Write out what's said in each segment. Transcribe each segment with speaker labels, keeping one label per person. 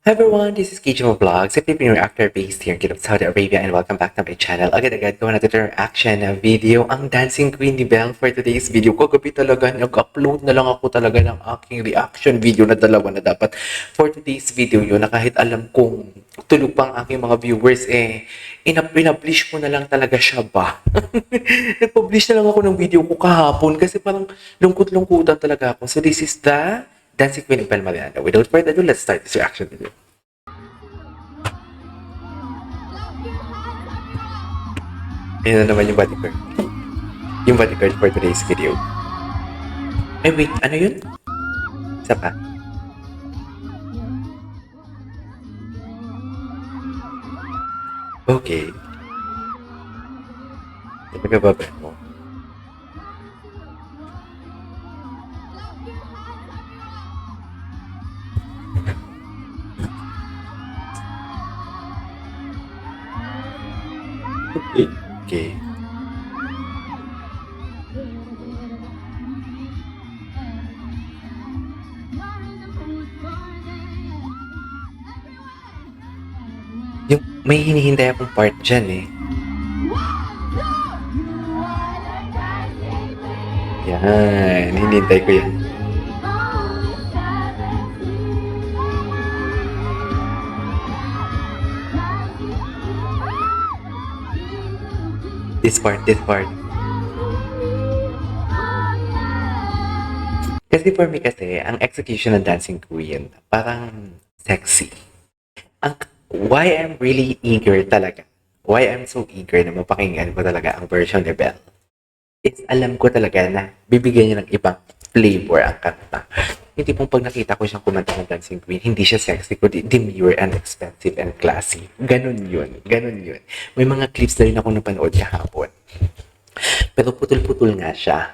Speaker 1: Hi everyone, this is Kijimo Vlogs, a Filipino reactor based here in Kingdom of Saudi Arabia, and welcome back to my channel. Agad-agad gawa natin yung reaction na video, ang Dancing Queen ni Belle for today's video. Kagabi talaga, nag-upload na lang ako talaga ng aking reaction video na dalawa na dapat for today's video yun, na kahit alam kong tulog pa ang aking mga viewers, inablish ko na lang talaga siya ba? Nag-publish na lang ako ng video ko kahapon kasi parang lungkot-lungkutan talaga ako. So this is the Dancing Queen of Belle Mariana. Without further ado, let's start this reaction video. Ayan na naman yung bodyguard. Yung bodyguard for today's video. Ay, wait. Ano yun? Isa pa. Okay. Talaga ba ba mo? Okay. Yung may hinihintay akong part dyan eh. Yan. Hinihintay ko yan. This part. Kasi for me kasi, ang execution ng Dancing Queen, parang sexy. Why I'm really eager talaga, why I'm so eager na mapakinggan ko talaga ang version ni Belle, is alam ko talaga na bibigyan niya ng ibang flavor ang kanta. Hindi pong pag nakita ko siyang kumanta ng Dancing Queen, hindi siya sexy, kundi demure and expensive and classy. Ganon yun. May mga clips na rin ako napanood kahapon. Pero putol-putol nga siya.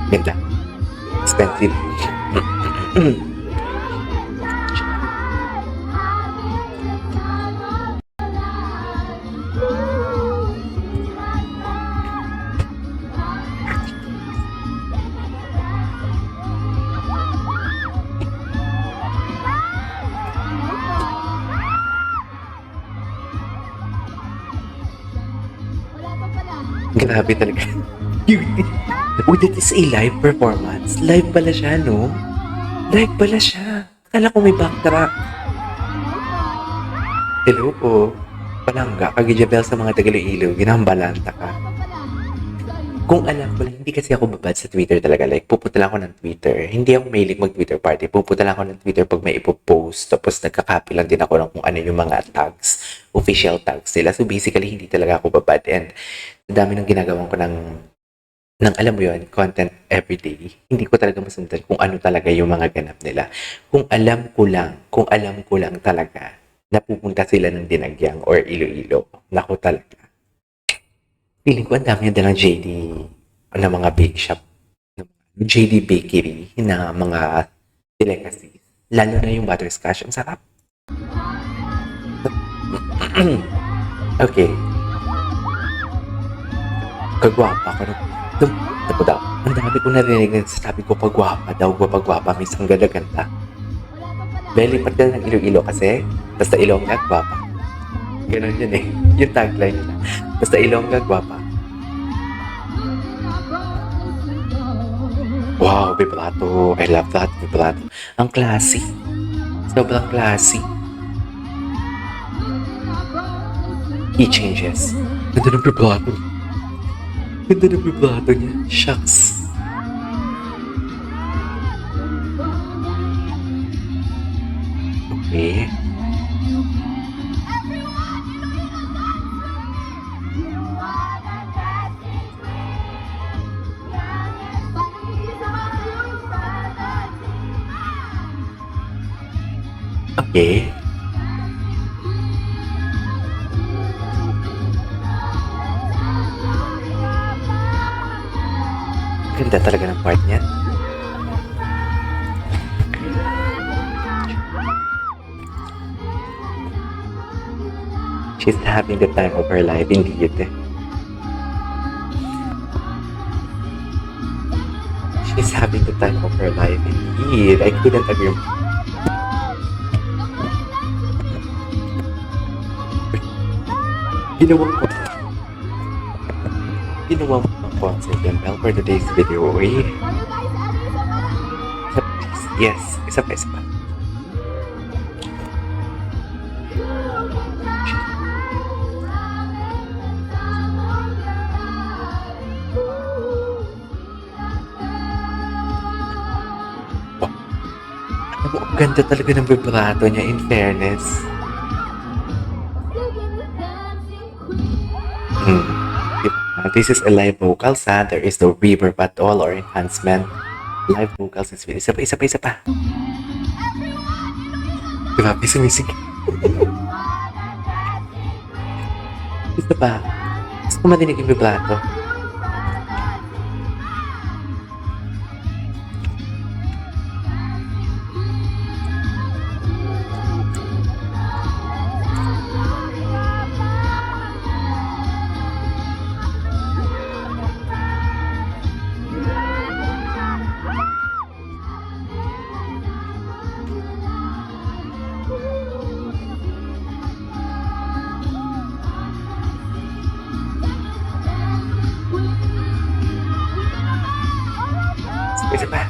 Speaker 1: Ganda. Expensive. Grabe talaga. Uy, that is a live performance. Live pala siya, no? Live pala siya. Akala ko may backtrack. Hello po. Palangga, kagijabel sa mga Tagaloilo, ginambalanta ka. Kung alam ko lang, hindi kasi ako babad sa Twitter talaga. Like, pupunta lang ako ng Twitter. Hindi ako mahilig mag-Twitter party. Pupunta lang ako ng Twitter pag may ipopost. Tapos nagka-copy lang din ako ng kung ano yung mga tags. Official tags nila. So basically, hindi talaga ako babad. And dami ng ginagawa ko ng alam mo yun, content everyday. Hindi ko talaga masundan kung ano talaga yung mga ganap nila. Kung alam ko lang talaga na pupunta sila ng Dinagyang or Iloilo. Naku talaga. Feeling ko ang dami na ng JD na mga bake shop, JD Bakery na mga delicacies. Lalo na yung butterscotch. Ang sarap. Okay. Kagwapa ka. Ako daw. Ang dami ko narinig na sabi ko pagwapa daw. Pagwapa. Minsan ganda-ganda. Belly part ka ng Iloilo kasi basta Ilongga, gwapa. Ganon yun eh. Yung tagline nila. Basta Ilongga, gwapa. Wow, vibrato. I love that, vibrato. Ang classy. Sobrang classy. He changes. Ganda ng vibrato. Ganda ng vibrato niya. Shucks. Okay. Okay. Ganda talaga ng part niya. She's having the time of her life, indeed. She's having the time of her life, indeed. I couldn't agree more. Ginawa ko. Ginawa mo ng concept yan, Bel, for today's video, eh. Yes, isa pa, isa pa. Ang ganda talaga ng vibrato niya, in fairness. This is a live vocal, there is no reverb at all or enhancement. Live vocals is isa pa, isa pa, isa pa. Grabe, sumisig. Isa pa. Gusto ko madinig yung vibrato. Isa pa.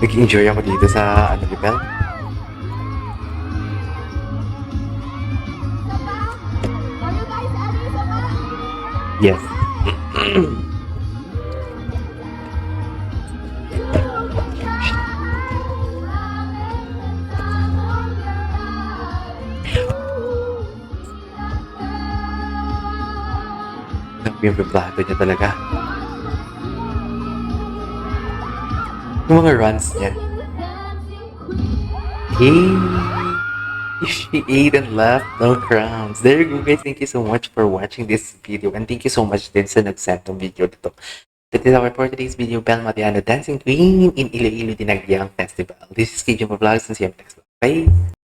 Speaker 1: Nag-enjoy ako dito sa ano, Bel. Yes. Yung vibrato niya talaga. Yung mga runs niya. Hey! She ate and left no crumbs. There you go, guys. Thank you so much for watching this video. And thank you so much din sa nag-send ng video dito. That is our for today's video, Bel Mariano, Dancing Queen in Iloilo Dinagyang Festival. This is KJ Vlogs and see you next time. Bye!